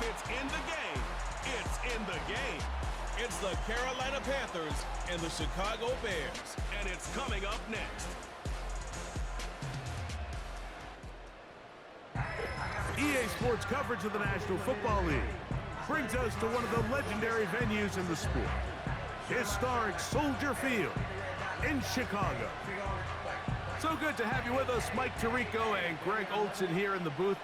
it's in the game, it's in the game. It's the Carolina Panthers and the Chicago Bears, and it's coming up next. EA Sports coverage of the National Football League brings us to one of the legendary venues in the sport, historic Soldier Field in Chicago. So good to have you with us, Mike Tirico and Greg Olson here in the booth.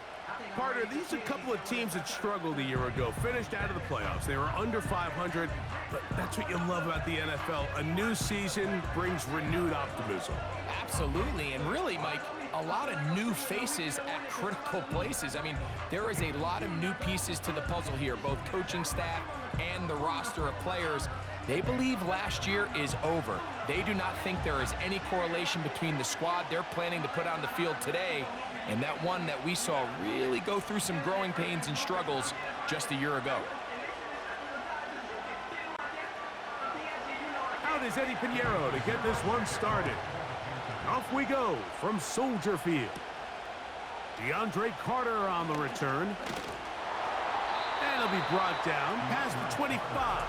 Partner, these are a couple of teams that struggled a year ago, finished out of the playoffs. They were under 500, but that's what you love about the NFL. A new season brings renewed optimism. Absolutely, and really, Mike, a lot of new faces at critical places. I mean, there is a lot of new pieces to the puzzle here, both coaching staff and the roster of players. They believe last year is over. They do not think there is any correlation between the squad they're planning to put on the field today and that one that we saw really go through some growing pains and struggles just a year ago. Out is Eddie Pinheiro to get this one started. Off we go from Soldier Field. DeAndre Carter on the return. And he'll be brought down past the 25.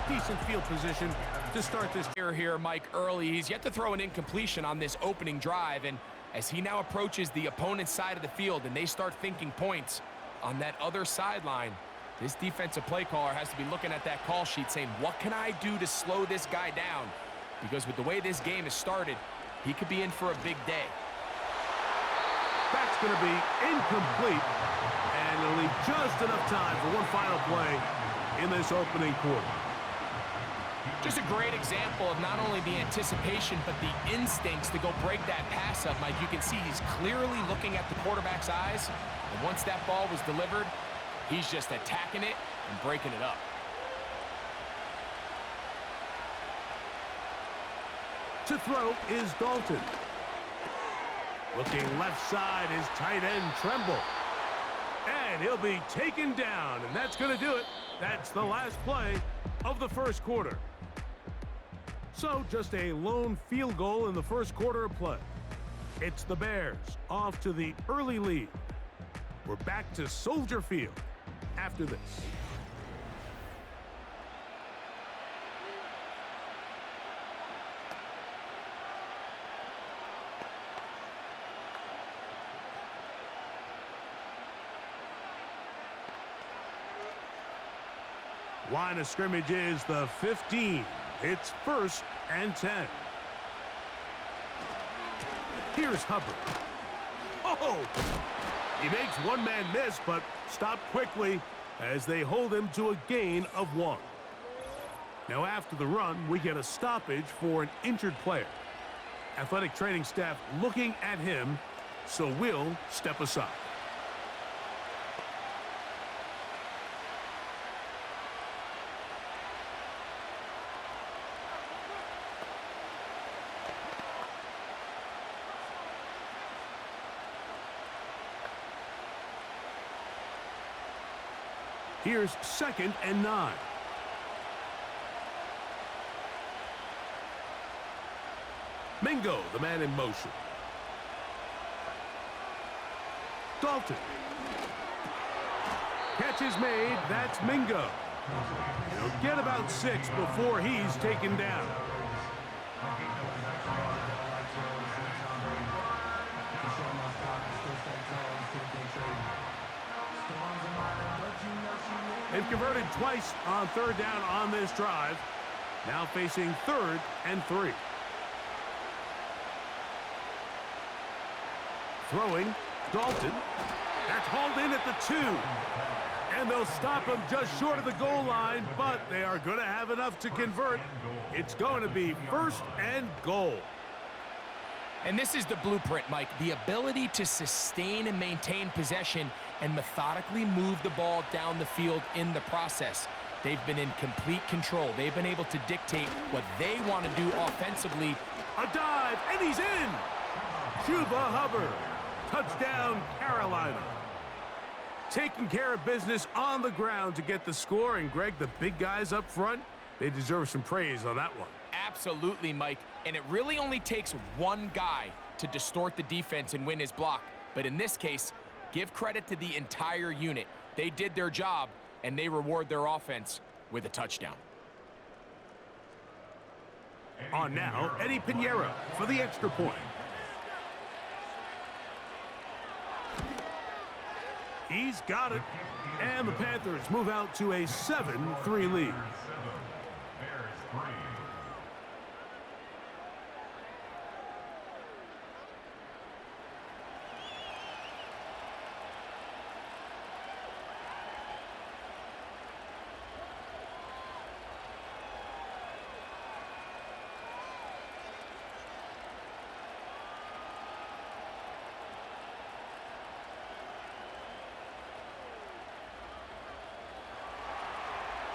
Decent field position to start this Here, Mike, early. He's yet to throw an incompletion on this opening drive, and as he now approaches the opponent's side of the field and they start thinking points on that other sideline, this defensive play caller has to be looking at that call sheet saying, what can I do to slow this guy down? Because with the way this game has started, he could be in for a big day. That's going to be incomplete, and it'll leave just enough time for one final play in this opening quarter. Just a great example of not only the anticipation, but the instincts to go break that pass up, Mike. You can see he's clearly looking at the quarterback's eyes, and once that ball was delivered, he's just attacking it and breaking it up. To throw is Dalton. Looking left side is tight end Tremble. And he'll be taken down, and that's going to do it. That's the last play of the first quarter. So just a lone field goal in the first quarter of play. It's the Bears off to the early lead. We're back to Soldier Field after this. Line of scrimmage is the 15. It's 1st and 10. Here's Hubbard. Oh! He makes one man miss, but stopped quickly as they hold him to a gain of 1. Now after the run, we get a stoppage for an injured player. Athletic training staff looking at him, so we'll step aside. Here's 2nd and 9. Mingo, the man in motion. Dalton. Catch is made. That's Mingo. He'll get about 6 before he's taken down. They've converted twice on 3rd down on this drive. Now facing 3rd and 3. Throwing, Dalton. That's hauled in at the 2. And they'll stop him just short of the goal line, but they are going to have enough to convert. It's going to be 1st and goal. And this is the blueprint, Mike. The ability to sustain and maintain possession and methodically move the ball down the field in the process. They've been in complete control. They've been able to dictate what they want to do offensively. A dive, and he's in! Chuba Hubbard. Touchdown, Carolina. Taking care of business on the ground to get the score. And, Greg, the big guys up front, they deserve some praise on that one. Absolutely, Mike. And it really only takes one guy to distort the defense and win his block. But in this case, give credit to the entire unit. They did their job, and they reward their offense with a touchdown. On now, Eddie Pinheiro for the extra point. He's got it. And the Panthers move out to a 7-3 lead.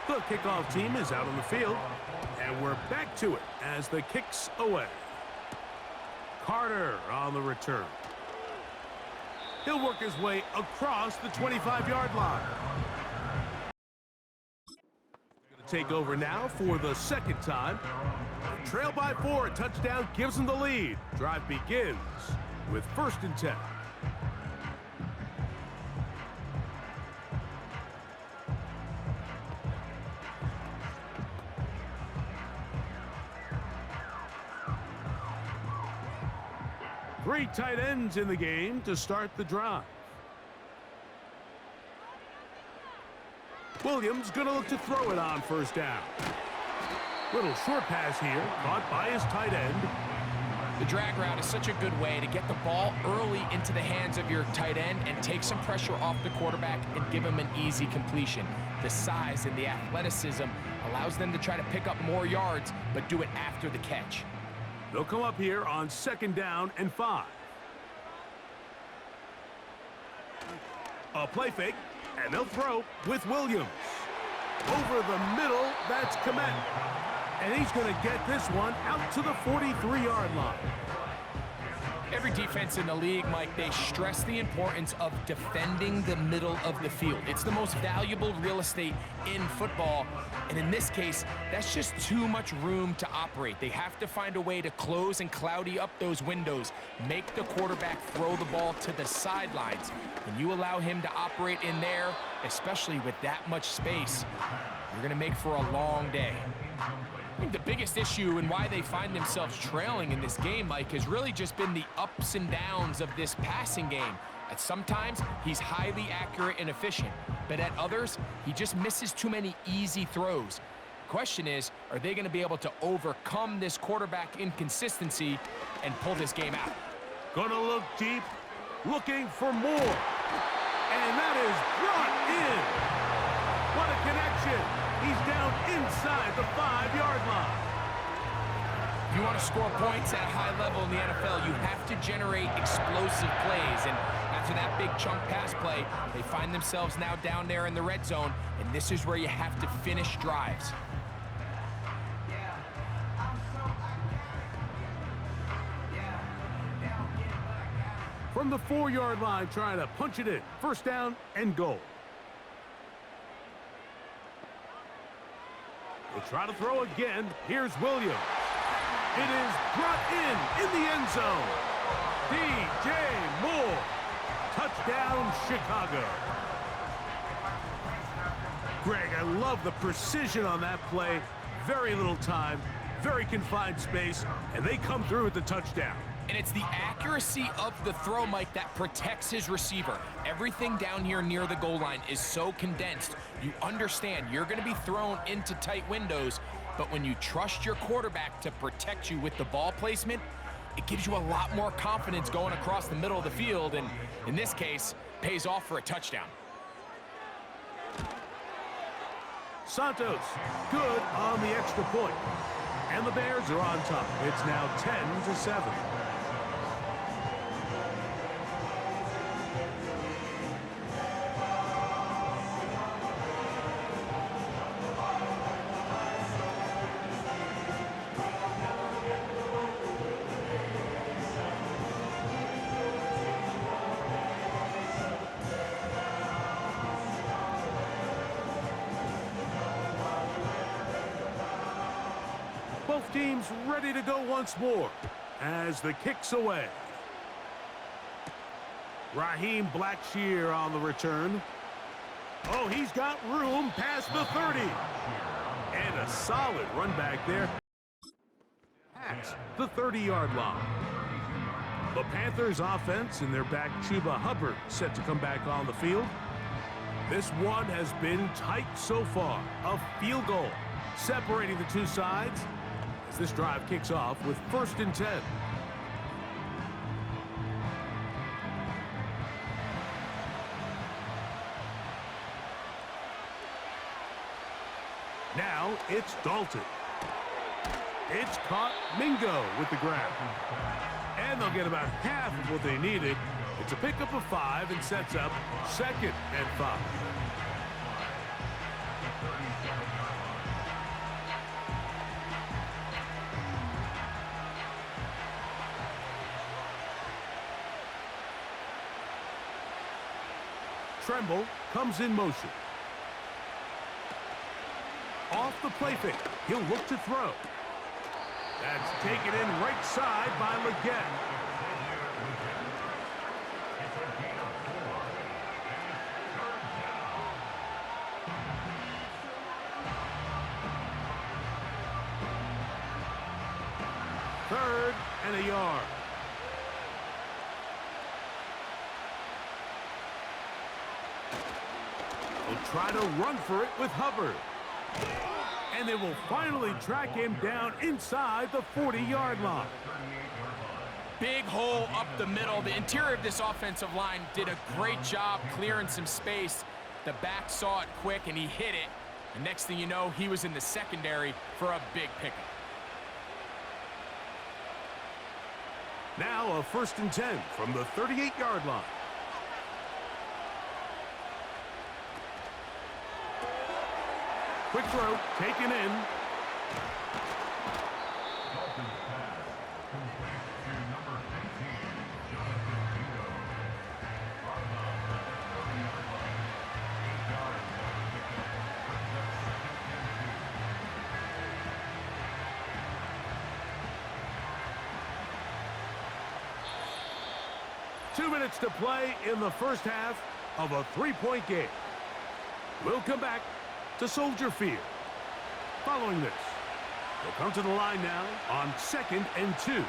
The kickoff team is out on the field, and we're back to it as the kick's away. Carter on the return. He'll work his way across the 25-yard line. Going to take over now for the second time. Trail by 4, a touchdown gives them the lead. Drive begins with 1st and 10. Three tight ends in the game to start the drive. Williams going to look to throw it on 1st down. Little short pass here, caught by his tight end. The drag route is such a good way to get the ball early into the hands of your tight end and take some pressure off the quarterback and give him an easy completion. The size and the athleticism allows them to try to pick up more yards, but do it after the catch. They'll come up here on 2nd down and 5. A play fake, and they'll throw with Williams. Over the middle, that's Komet. And he's going to get this one out to the 43-yard line. Every defense in the league, Mike, they stress the importance of defending the middle of the field. It's the most valuable real estate in football. And in this case, that's just too much room to operate. They have to find a way to close and cloudy up those windows, make the quarterback throw the ball to the sidelines. When you allow him to operate in there, especially with that much space, you're going to make for a long day. I think the biggest issue and why they find themselves trailing in this game, Mike, has really just been the ups and downs of this passing game. At sometimes, he's highly accurate and efficient, but at others, he just misses too many easy throws. The question is, are they going to be able to overcome this quarterback inconsistency and pull this game out? Gonna look deep, looking for more. And that is brought in. What a connection. He's down inside the 5-yard line. If you want to score points at a high level in the NFL, you have to generate explosive plays. And after that big chunk pass play, they find themselves now down there in the red zone, and this is where you have to finish drives. From the 4-yard line, trying to punch it in. 1st down and goal. We'll try to throw again. Here's Williams. It is brought in the end zone. DJ Moore. Touchdown, Chicago. Greg, I love the precision on that play. Very little time, very confined space, and they come through with the touchdown. And it's the accuracy of the throw, Mike, that protects his receiver. Everything down here near the goal line is so condensed. You understand you're going to be thrown into tight windows, but when you trust your quarterback to protect you with the ball placement, it gives you a lot more confidence going across the middle of the field, and in this case, pays off for a touchdown. Santos, good on the extra point. And the Bears are on top. It's now 10-7. Both teams ready to go once more as the kick's away. Raheem Blackshear on the return. Oh, he's got room past the 30. And a solid run back there. At the 30-yard line. The Panthers offense and their back Chuba Hubbard set to come back on the field. This one has been tight so far. A field goal separating the two sides as this drive kicks off with 1st and 10. Now it's Dalton. It's caught. Mingo with the grab. And they'll get about half of what they needed. It's a pickup of 5 and sets up 2nd and 5. Tremble comes in motion. Off the play fake. He'll look to throw. That's taken in right side by Leggett. Third and a yard. They'll try to run for it with Hubbard. And they will finally track him down inside the 40-yard line. Big hole up the middle. The interior of this offensive line did a great job clearing some space. The back saw it quick, and he hit it. And next thing you know, he was in the secondary for a big pickup. Now a 1st and 10 from the 38-yard line. Quick throw, taken in. Two minutes to play in the first half of a 3-point game. We'll come back to Soldier Field. Following this, they'll come to the line now on 2nd and 2.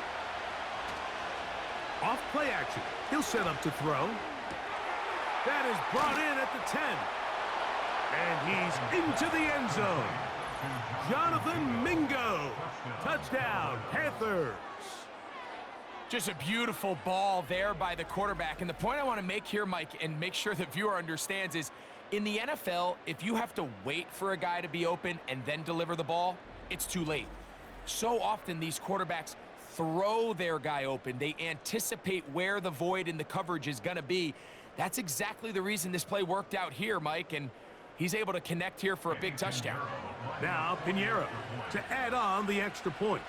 Off play action. He'll set up to throw. That is brought in at the 10. And he's into the end zone. Jonathan Mingo. Touchdown, Panthers. Just a beautiful ball there by the quarterback. And the point I want to make here, Mike, and make sure the viewer understands is, in the NFL, if you have to wait for a guy to be open and then deliver the ball, it's too late. So often these quarterbacks throw their guy open. They anticipate where the void in the coverage is going to be. That's exactly the reason this play worked out here, Mike, and he's able to connect here for a big touchdown. Now Pinheiro to add on the extra point.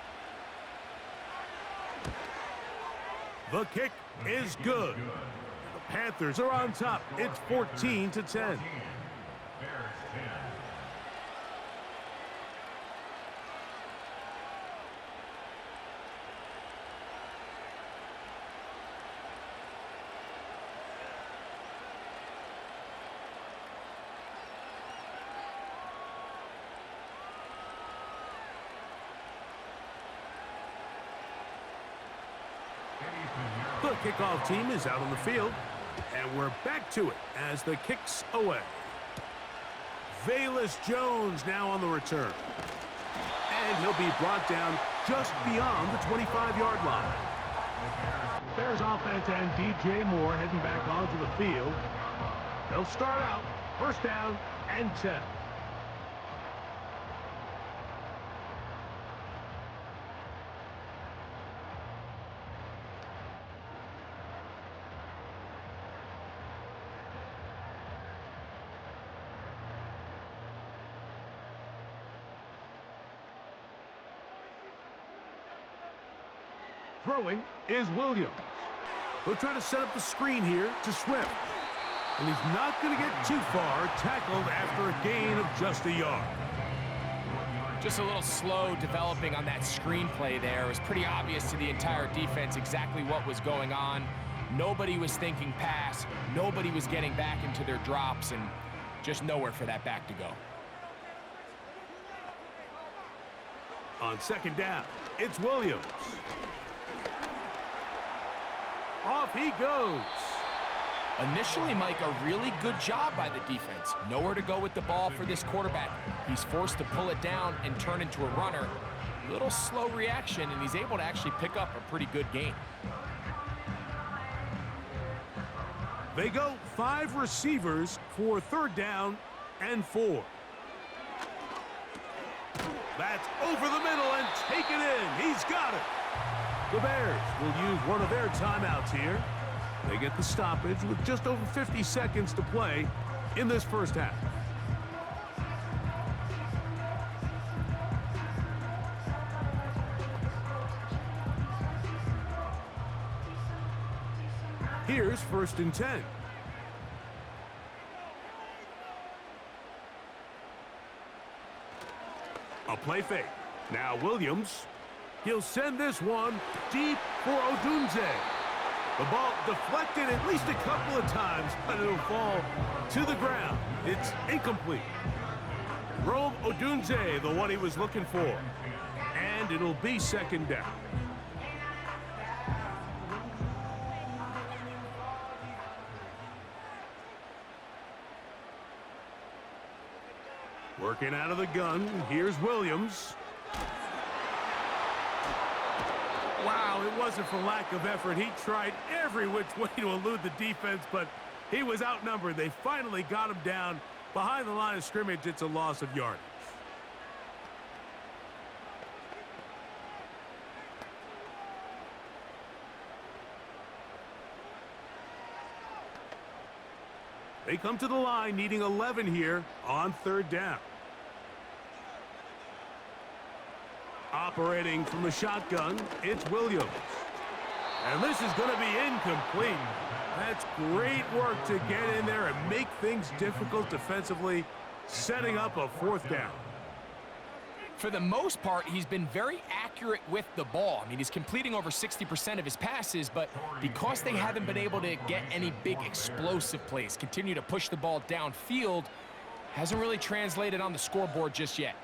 The kick is good. The Panthers are on top. It's 14-10. The kickoff team is out on the field, and we're back to it as the kick's away. Velus Jones now on the return. And he'll be brought down just beyond the 25-yard line. Bears offense and DJ Moore heading back onto the field. They'll start out 1st down and 10. Throwing is Williams. He'll try to set up the screen here to Swift. And he's not going to get too far, tackled after a gain of just a yard. Just a little slow developing on that screenplay there. It was pretty obvious to the entire defense exactly what was going on. Nobody was thinking pass. Nobody was getting back into their drops. And Just nowhere for that back to go. On second down, it's Williams. Off he goes. Initially, Mike, a really good job by the defense. Nowhere to go with the ball for this quarterback. He's forced to pull it down and turn into a runner. Little slow reaction, and he's able to actually pick up a pretty good gain. They go 5 receivers for third down and 4. That's over the middle and taken in. He's got it. The Bears will use one of their timeouts here. They get the stoppage with just over 50 seconds to play in this first half. Here's 1st and 10. A play fake. Now Williams. He'll send this one deep for Odunze. The ball deflected at least a couple of times, but it'll fall to the ground. It's incomplete. Rome Odunze, the one he was looking for. And it'll be second down. Working out of the gun, here's Williams. Wow, it wasn't for lack of effort. He tried every which way to elude the defense, but he was outnumbered. They finally got him down behind the line of scrimmage. It's a loss of yardage. They come to the line needing 11 here on third down. Operating from the shotgun, it's Williams. And this is going to be incomplete. That's great work to get in there and make things difficult defensively, setting up a fourth down. For the most part, he's been very accurate with the ball. I mean, he's completing over 60% of his passes, but because they haven't been able to get any big explosive plays, continue to push the ball downfield, hasn't really translated on the scoreboard just yet.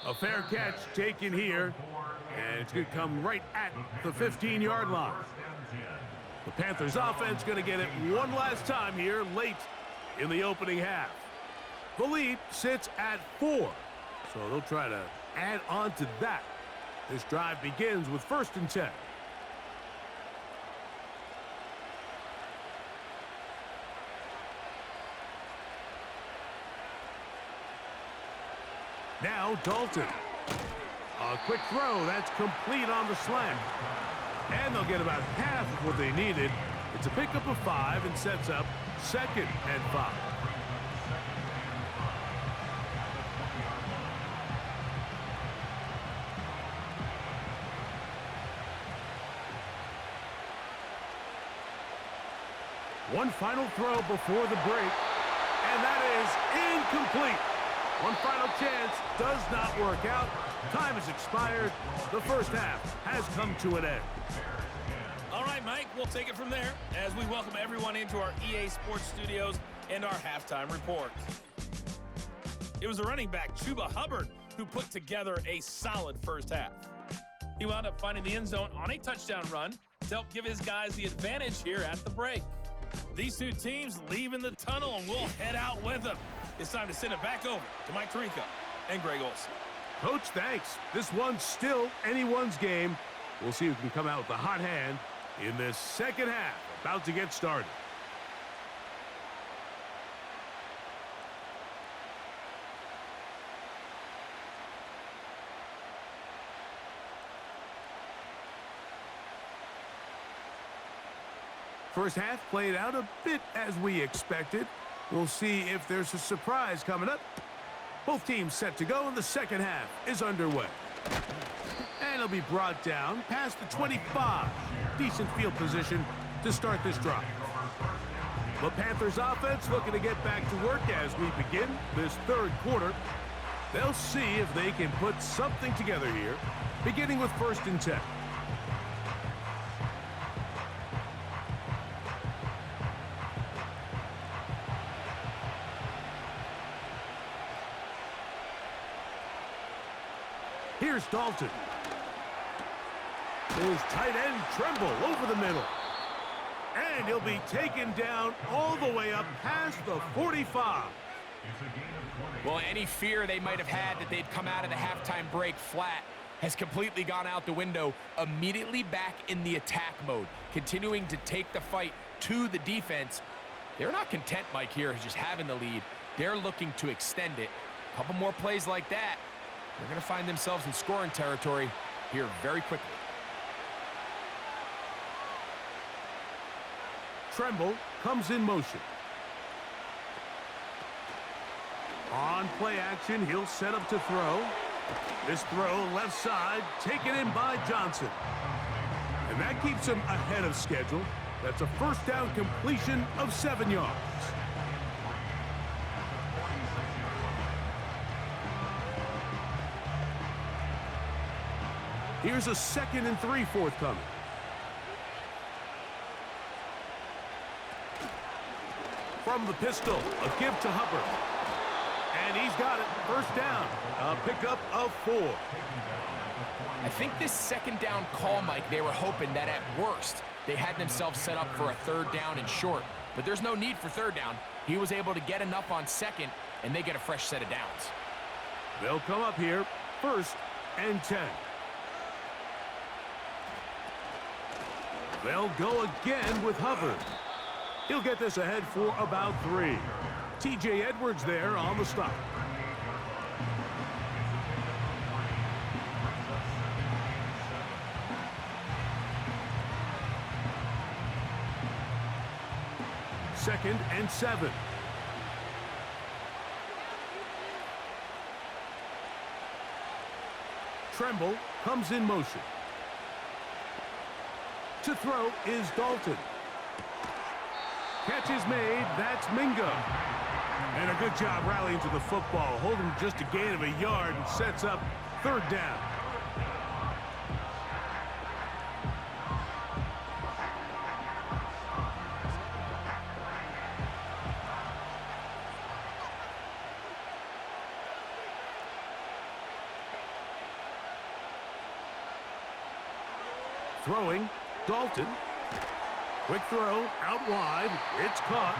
A fair catch taken here, and it's going to come right at the 15-yard line. The Panthers offense going to get it one last time here late in the opening half. The lead sits at 4. So they'll try to add on to that. This drive begins with 1st and 10. Now Dalton. A quick throw. That's complete on the slant. And they'll get about half of what they needed. It's a pickup of 5 and sets up 2nd and 5. One final throw before the break, and that is incomplete. One final chance does not work out. Time has expired. The first half has come to an end. All right, Mike, we'll take it from there as we welcome everyone into our EA Sports Studios and our halftime report. It was the running back, Chuba Hubbard, who put together a solid first half. He wound up finding the end zone on a touchdown run to help give his guys the advantage here at the break. These two teams leaving the tunnel, and we'll head out with them. It's time to send it back over to Mike Tirico and Greg Olson. Coach, thanks. This one's still anyone's game. We'll see who can come out with the hot hand in this second half. About to get started. First half played out a bit as we expected. We'll see if there's a surprise coming up. Both teams set to go, and the second half is underway. And it'll be brought down past the 25. Decent field position to start this drive. The Panthers offense looking to get back to work as we begin this third quarter. They'll see if they can put something together here, beginning with 1st and 10. Here's Dalton. His tight end Tremble over the middle. And he'll be taken down all the way up past the 45. Well, any fear they might have had that they'd come out of the halftime break flat has completely gone out the window. Immediately back in the attack mode, continuing to take the fight to the defense. They're not content, Mike, here, just having the lead. They're looking to extend it. A couple more plays like that, they're going to find themselves in scoring territory here very quickly. Tremble comes in motion. On play action, he'll set up to throw. This throw left side, taken in by Johnson. And that keeps him ahead of schedule. That's a first down completion of 7 yards. Here's a 2nd and 3 forthcoming. From the pistol, a give to Hubbard. And he's got it. First down. A pickup of 4. I think this 2nd down call, Mike, they were hoping that at worst they had themselves set up for a 3rd down and short. But there's no need for 3rd down. He was able to get enough on 2nd, and they get a fresh set of downs. They'll come up here, 1st and 10. They'll go again with Hubbard. He'll get this ahead for about 3. T.J. Edwards there on the stop. Second and 7. Tremble comes in motion. To throw is Dalton. Catch is made. That's Mingo. And a good job rallying to the football, holding just a gain of a yard and sets up 3rd down. Throwing, Dalton. Quick throw, out wide. It's caught.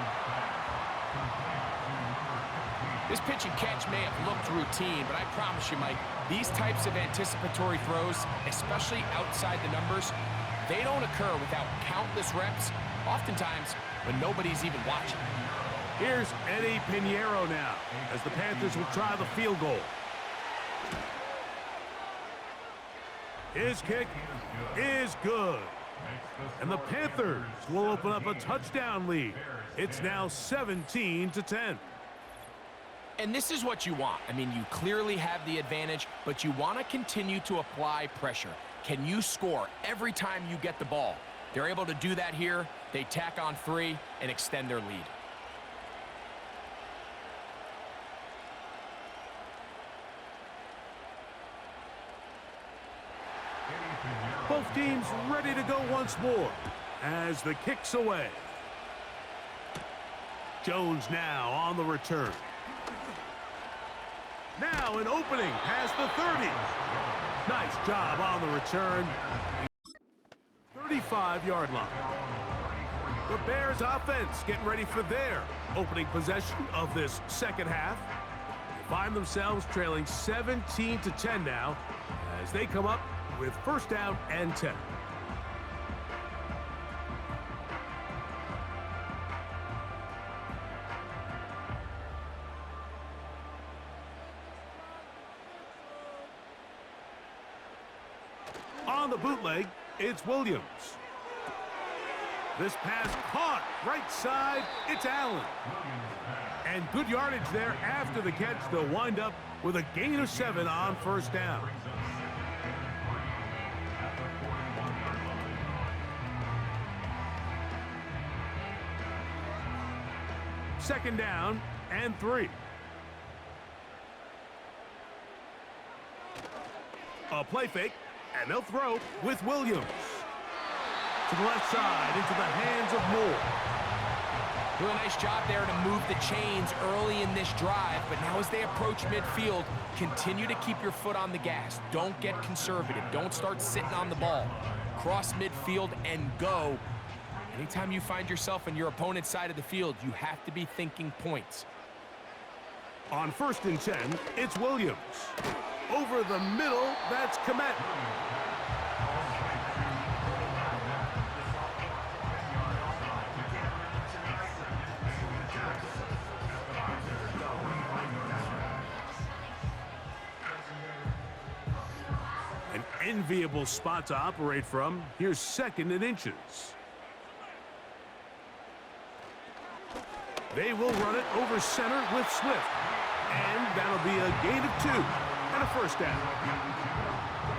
This pitch and catch may have looked routine, but I promise you, Mike, these types of anticipatory throws, especially outside the numbers, they don't occur without countless reps, oftentimes when nobody's even watching. Here's Eddie Pinheiro now, as the Panthers will try the field goal. His kick is good. And the Panthers will open up a touchdown lead. It's now 17-10. And this is what you want. I mean, you clearly have the advantage, but you want to continue to apply pressure. Can you score every time you get the ball? They're able to do that here. They tack on 3 and extend their lead. Both teams ready to go once more as the kick's away. Jones now on the return. Now an opening past the 30. Nice job on the return. 35-yard line. The Bears offense getting ready for their opening possession of this 2nd half. They find themselves trailing 17-10 now as they come up with 1st down and 10. On the bootleg, it's Williams. This pass caught right side, it's Allen. And good yardage there after the catch. They'll wind up with a gain of 7 on 1st down. Second down and 3. A play fake, and they'll throw with Williams. To the left side, into the hands of Moore. Doing a nice job there to move the chains early in this drive, but now as they approach midfield, continue to keep your foot on the gas. Don't get conservative. Don't start sitting on the ball. Cross midfield and go. Anytime you find yourself on your opponent's side of the field, you have to be thinking points. On 1st and 10, it's Williams. Over the middle, that's Komet. An enviable spot to operate from. Here's 2nd and inches. They will run it over center with Swift. And that'll be a gain of 2 and a 1st down.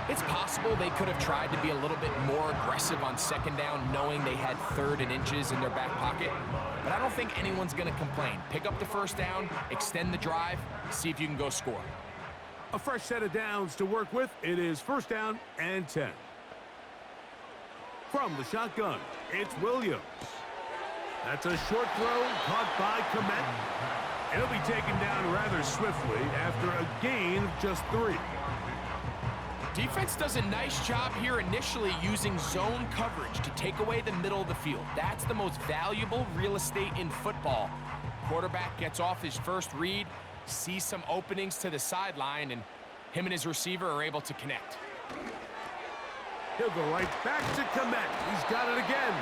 It's possible they could have tried to be a little bit more aggressive on 2nd down, knowing they had 3rd and inches in their back pocket. But I don't think anyone's going to complain. Pick up the 1st down, extend the drive, see if you can go score. A fresh set of downs to work with. It is 1st down and 10. From the shotgun, it's Williams. That's a short throw caught by Komet. It'll be taken down rather swiftly after a gain of just 3. Defense does a nice job here initially using zone coverage to take away the middle of the field. That's the most valuable real estate in football. Quarterback gets off his first read, sees some openings to the sideline, and him and his receiver are able to connect. He'll go right back to Komet. He's got it again.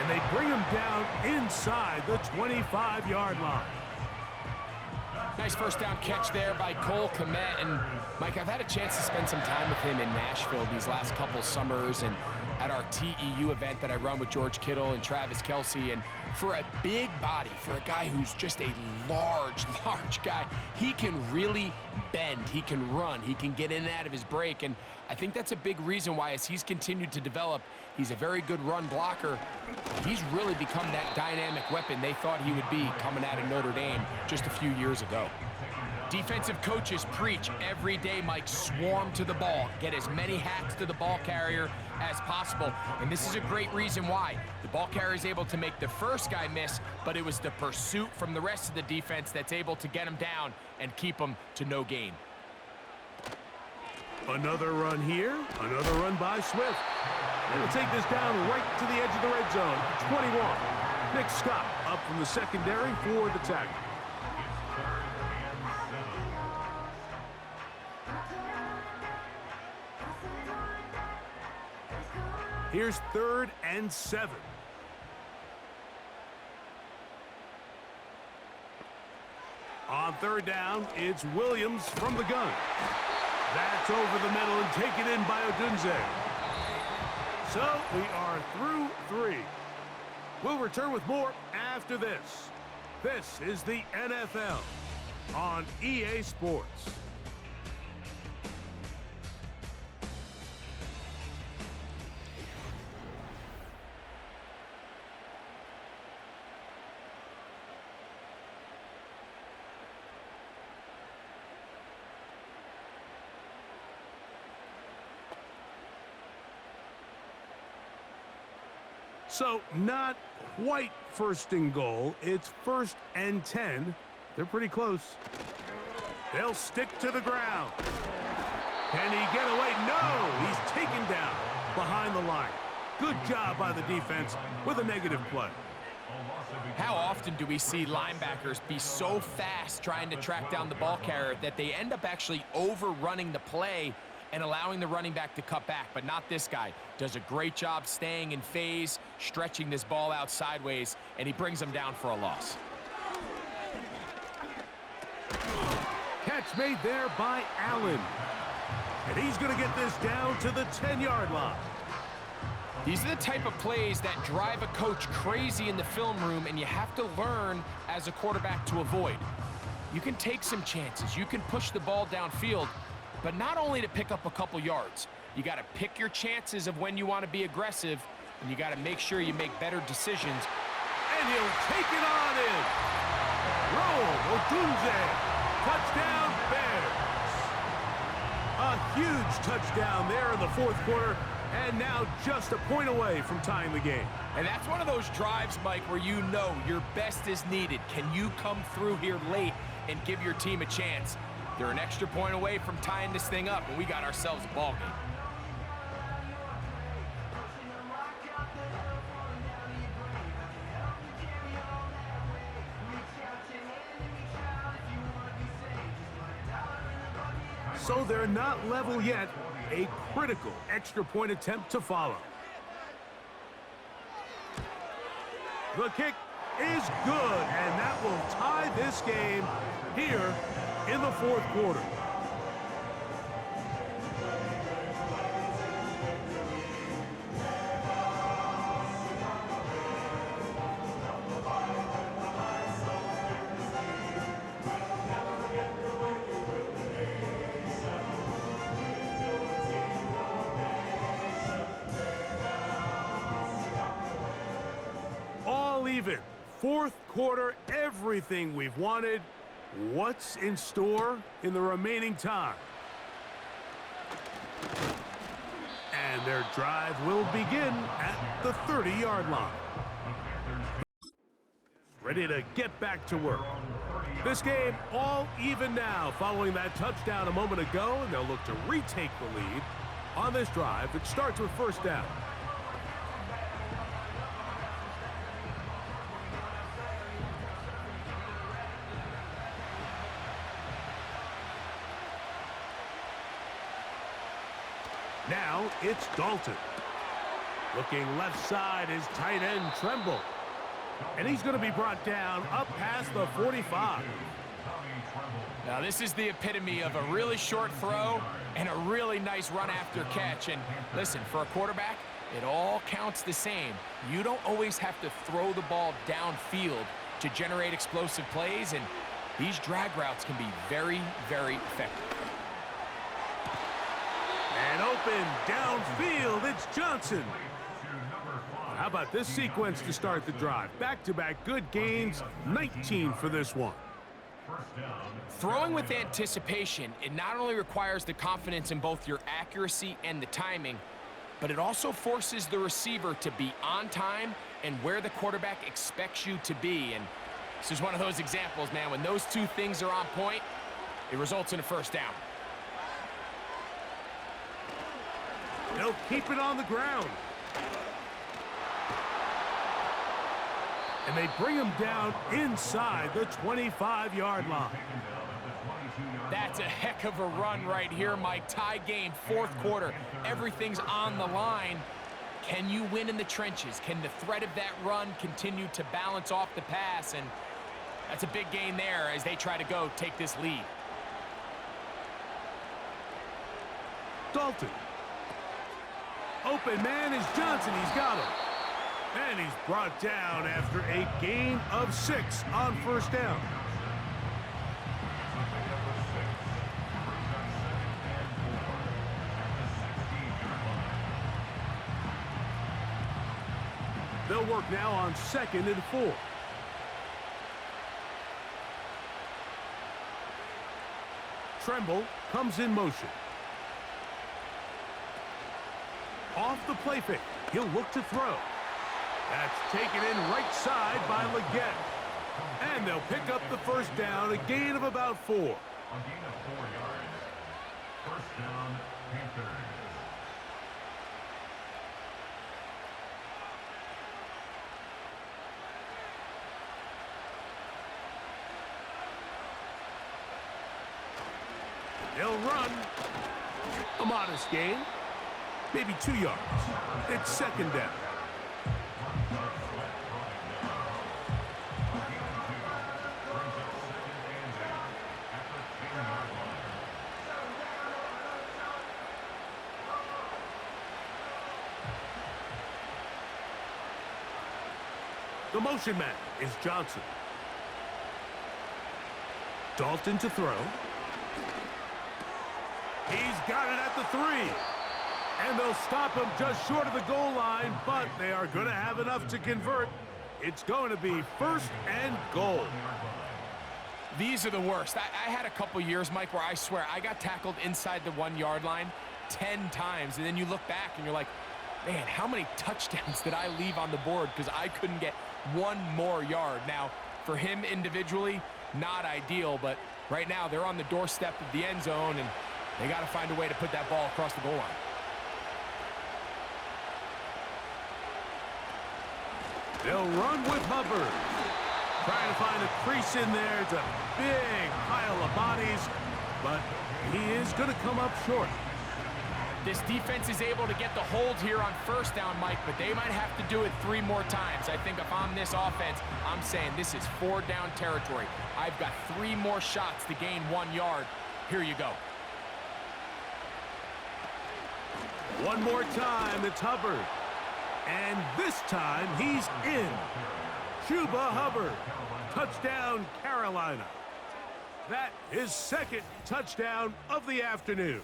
And they bring him down inside the 25-yard line. Nice 1st down catch there by Cole Komet. And Mike, I've had a chance to spend some time with him in Nashville these last couple summers and at our TEU event that I run with George Kittle and Travis Kelce. And for a big body, for a guy who's just a large guy, he can really bend, he can run, he can get in and out of his break. And I think that's a big reason why, as he's continued to develop, he's a very good run blocker. He's really become that dynamic weapon they thought he would be coming out of Notre Dame just a few years ago. Defensive coaches preach every day, Mike, swarm to the ball. Get as many hacks to the ball carrier as possible. And this is a great reason why. The ball carrier is able to make the first guy miss, but it was the pursuit from the rest of the defense that's able to get him down and keep him to no gain. Another run here, another run by Swift. And we'll take this down right to the edge of the red zone. 21. Nick Scott up from the secondary for the tackle. Here's 3rd and 7. On 3rd down, it's Williams from the gun. That's over the middle and taken in by Odunze. So we are through 3. We'll return with more after this. This is the NFL on EA Sports. So not quite 1st and goal. It's 1st and 10. They're pretty close. They'll stick to the ground. Can he get away? No! He's taken down behind the line. Good job by the defense with a negative play. How often do we see linebackers be so fast trying to track down the ball carrier that they end up actually overrunning the play and allowing the running back to cut back? But not this guy. Does a great job staying in phase, stretching this ball out sideways, and he brings him down for a loss. Catch made there by Allen. And he's going to get this down to the 10-yard line. These are the type of plays that drive a coach crazy in the film room, and you have to learn as a quarterback to avoid. You can take some chances. You can push the ball downfield, but not only to pick up a couple yards. You got to pick your chances of when you want to be aggressive, and you got to make sure you make better decisions. And he'll take it on in. Roll, Odunze. Touchdown, Bears. A huge touchdown there in the 4th quarter. And now just a point away from tying the game. And that's one of those drives, Mike, where you know your best is needed. Can you come through here late and give your team a chance? They're an extra point away from tying this thing up, and we got ourselves a ball game. So they're not level yet. A critical extra point attempt to follow. The kick is good, and that will tie this game here in the fourth quarter. Even. Fourth quarter, everything we've wanted. What's in store in the remaining time? And their drive will begin at the 30-yard line. Ready to get back to work. This game all even now following that touchdown a moment ago, and they'll look to retake the lead on this drive that starts with first down. Now it's Dalton. Looking left side is tight end Tremble. And he's going to be brought down up past the 45. Now this is the epitome of a really short throw and a really nice run after catch. And listen, for a quarterback, it all counts the same. You don't always have to throw the ball downfield to generate explosive plays, and these drag routes can be very, very effective. And open downfield, it's Johnson. How about this sequence to start the drive? Back-to-back good gains, 19 for this one. Throwing with anticipation, it not only requires the confidence in both your accuracy and the timing, but it also forces the receiver to be on time and where the quarterback expects you to be. And this is one of those examples, man. When those two things are on point, it results in a first down. They'll keep it on the ground. And they bring him down inside the 25-yard line. That's a heck of a run right here, Mike. Tie game, fourth quarter. Everything's on the line. Can you win in the trenches? Can the threat of that run continue to balance off the pass? And that's a big gain there as they try to go take this lead. Dalton. Open man is Johnson. He's got him. And he's brought down after a gain of 6 on first down. They'll work now on 2nd and 4. Tremble comes in motion. Off the play fake. He'll look to throw. That's taken in right side by Leggett. And they'll pick up the first down, a gain of about 4. A gain of 4 yards. First down, Panthers. They'll run. A modest gain. Maybe 2 yards. It's 2nd down. The motion man is Johnson. Dalton to throw. He's got it at the 3. And they'll stop him just short of the goal line, but they are going to have enough to convert. It's going to be 1st and goal. These are the worst. I had a couple years, Mike, where I swear I got tackled inside the 1-yard line 10 times, and then you look back and you're like, Man, how many touchdowns did I leave on the board because I couldn't get one more yard? Now, for him individually, not ideal, but right now they're on the doorstep of the end zone, and they got to find a way to put that ball across the goal line. They'll run with Hubbard. Trying to find a crease in there. It's a big pile of bodies, but he is going to come up short. This defense is able to get the hold here on first down, Mike, but they might have to do it 3 more times. I think if I'm this offense, I'm saying this is 4 down territory. I've got 3 more shots to gain 1 yard. Here you go. One more time, it's Hubbard. And this time, he's in. Chuba Hubbard. Touchdown, Carolina. That is second touchdown of the afternoon.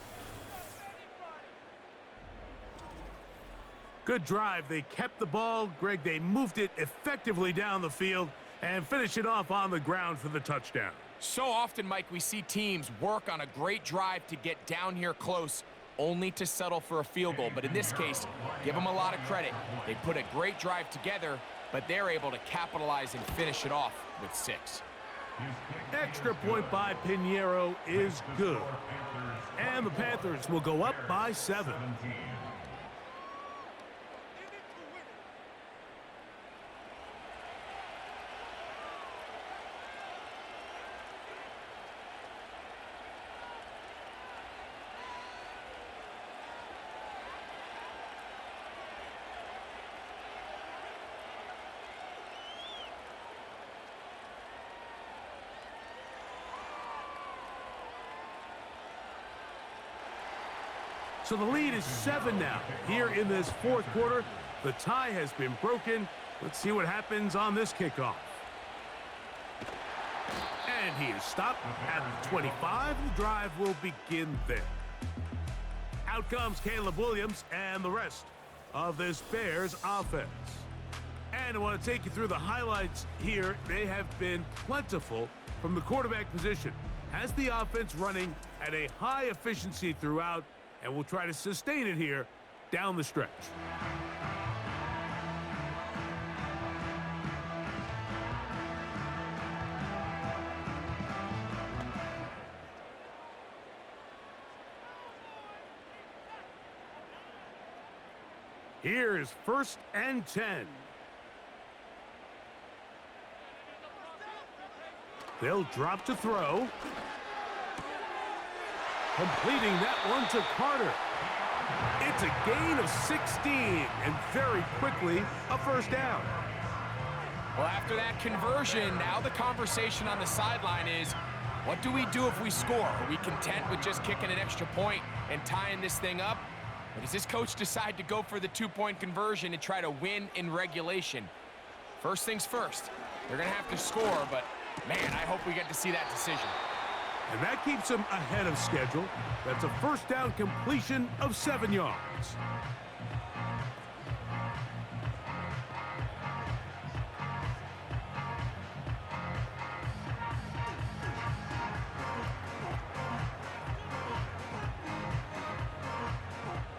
Good drive. They kept the ball. Greg, they moved it effectively down the field and finished it off on the ground for the touchdown. So often, Mike, we see teams work on a great drive to get down here close, only to settle for a field goal. But in this case, give them a lot of credit. They put a great drive together, but they're able to capitalize and finish it off with 6. Extra point by Pinheiro is good. And the Panthers will go up by 7. So the lead is 7 now. Here in this fourth quarter, the tie has been broken. Let's see what happens on this kickoff. And he is stopped at the 25. The drive will begin there. Out comes Caleb Williams and the rest of this Bears offense. And I want to take you through the highlights here. They have been plentiful from the quarterback position. Has the offense running at a high efficiency throughout, and we'll try to sustain it here down the stretch. Here's 1st and 10. They'll drop to throw. Completing that one to Carter. It's a gain of 16, and very quickly, a first down. Well, after that conversion, now the conversation on the sideline is, what do we do if we score? Are we content with just kicking an extra point and tying this thing up? Or does this coach decide to go for the 2-point conversion and try to win in regulation? First things first, they're going to have to score, but man, I hope we get to see that decision. And that keeps them ahead of schedule. That's a first down completion of 7 yards.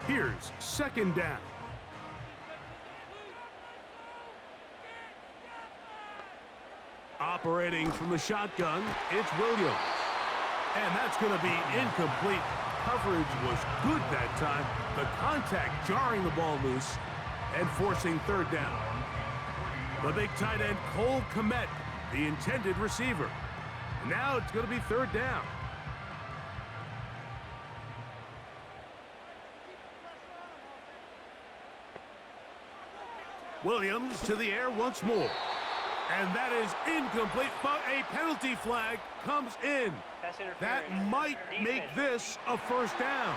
Here's 2nd down. Operating from the shotgun, it's Williams. And that's going to be incomplete. Coverage was good that time. The contact jarring the ball loose and forcing 3rd down. The big tight end, Cole Kmet, the intended receiver. Now it's going to be 3rd down. Williams to the air once more. And that is incomplete, but a penalty flag comes in. That might make this a first down.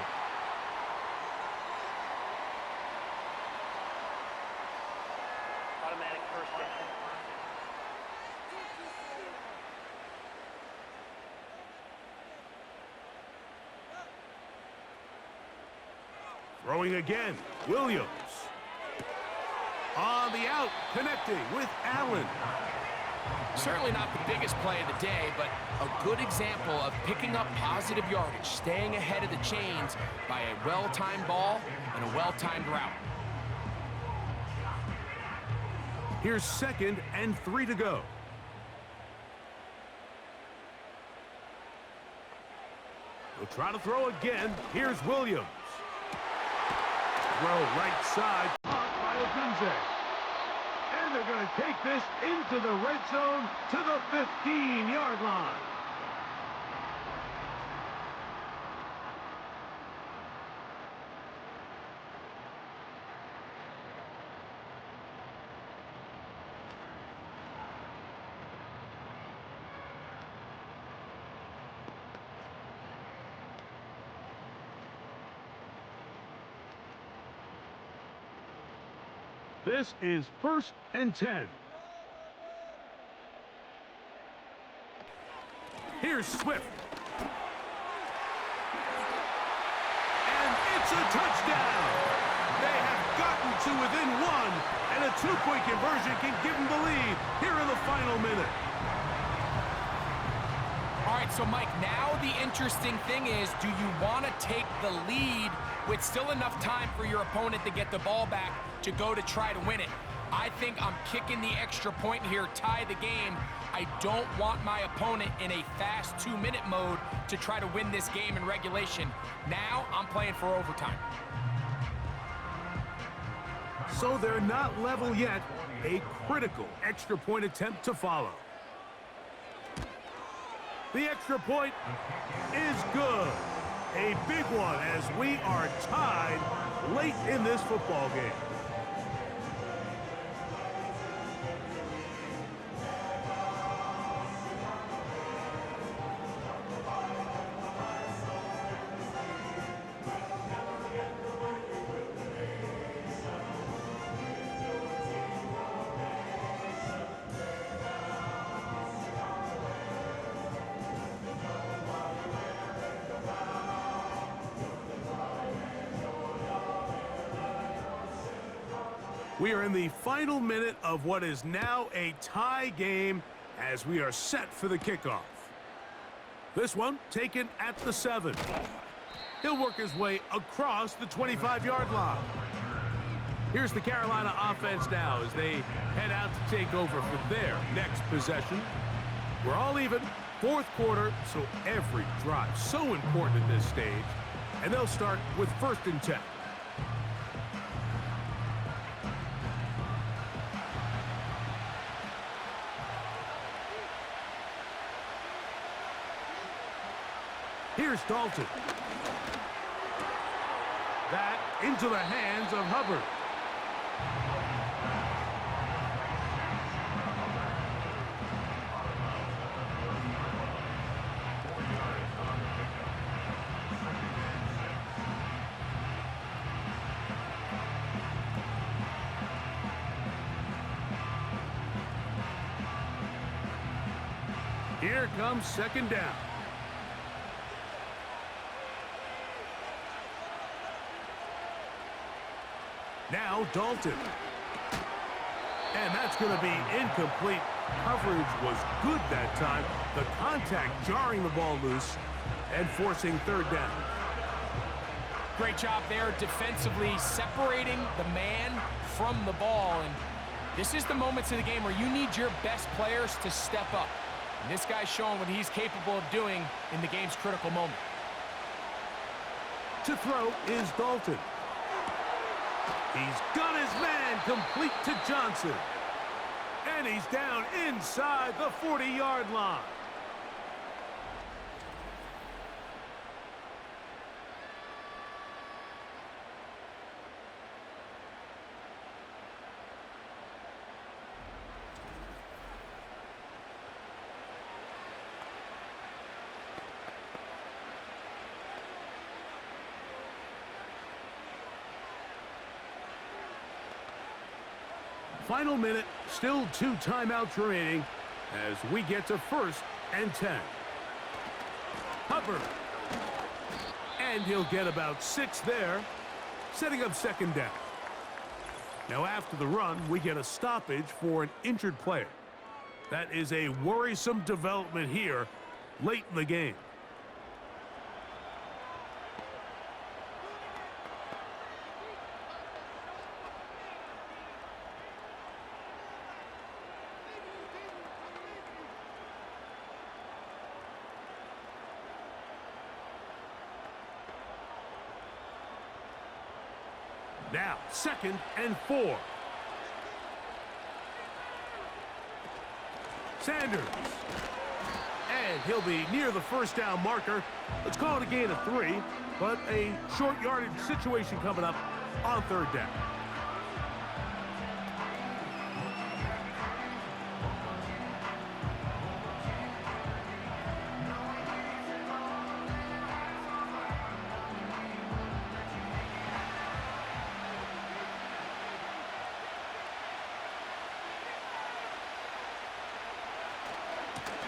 Automatic first down. Throwing again, Williams. On the out, connecting with Allen. Certainly not the biggest play of the day, but a good example of picking up positive yardage, staying ahead of the chains by a well-timed ball and a well-timed route. Here's 2nd and 3 to go. He'll try to throw again. Here's Williams. Throw right side. Caught by Ogunze. And they're going to take this into the red zone to the 15-yard line. This is 1st and 10. Here's Swift. And it's a touchdown. They have gotten to within 1, and a 2-point conversion can give them the lead here in the final minute. All right, so Mike, now the interesting thing is, do you want to take the lead with still enough time for your opponent to get the ball back to go to try to win it? I think I'm kicking the extra point here, tie the game. I don't want my opponent in a fast 2-minute mode to try to win this game in regulation. Now I'm playing for overtime. So they're not level yet. A critical extra point attempt to follow. The extra point is good. A big one as we are tied late in this football game. We are in the final minute of what is now a tie game as we are set for the kickoff. This one taken at the 7. He'll work his way across the 25-yard line. Here's the Carolina offense now as they head out to take over for their next possession. We're all even, 4th quarter, so every drive so important at this stage. And they'll start with 1st and 10. Here's Dalton. That into the hands of Hubbard. Here comes 2nd down. Now Dalton. And that's going to be incomplete. Coverage was good that time. The contact jarring the ball loose and forcing 3rd down. Great job there defensively, separating the man from the ball. And this is the moments of the game where you need your best players to step up. And this guy's showing what he's capable of doing in the game's critical moment. To throw is Dalton. He's got his man complete to Johnson. And he's down inside the 40-yard line. Final minute, still 2 timeouts remaining as we get to 1st and 10. Hubbard. And he'll get about 6 there, setting up 2nd down. Now after the run, we get a stoppage for an injured player. That is a worrisome development here late in the game. Now, 2nd and 4. Sanders. And he'll be near the first down marker. Let's call it a gain of 3, but a short yardage situation coming up on 3rd down.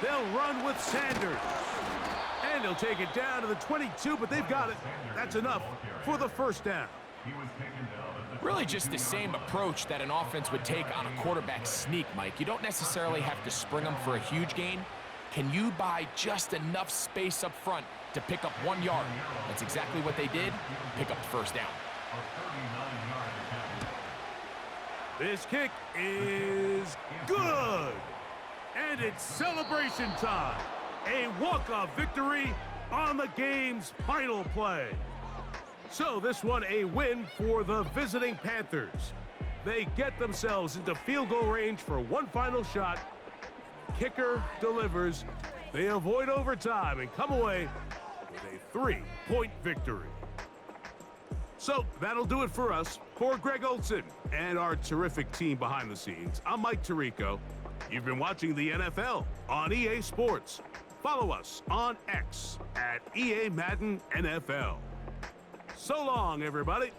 They'll run with Sanders. And he'll take it down to the 22, but they've got it. That's enough for the first down. Really just the same approach that an offense would take on a quarterback sneak, Mike. You don't necessarily have to spring them for a huge gain. Can you buy just enough space up front to pick up 1 yard? That's exactly what they did. Pick up the first down. This kick is good. And it's celebration time. A walk-off victory on the game's final play. So this one a win for the visiting Panthers. They get themselves into field goal range for one final shot. Kicker delivers. They avoid overtime and come away with a 3-point victory. So that'll do it for us. For Greg Olson and our terrific team behind the scenes, I'm Mike Tirico. You've been watching the NFL on EA Sports. Follow us on X at EA Madden NFL. So long, everybody.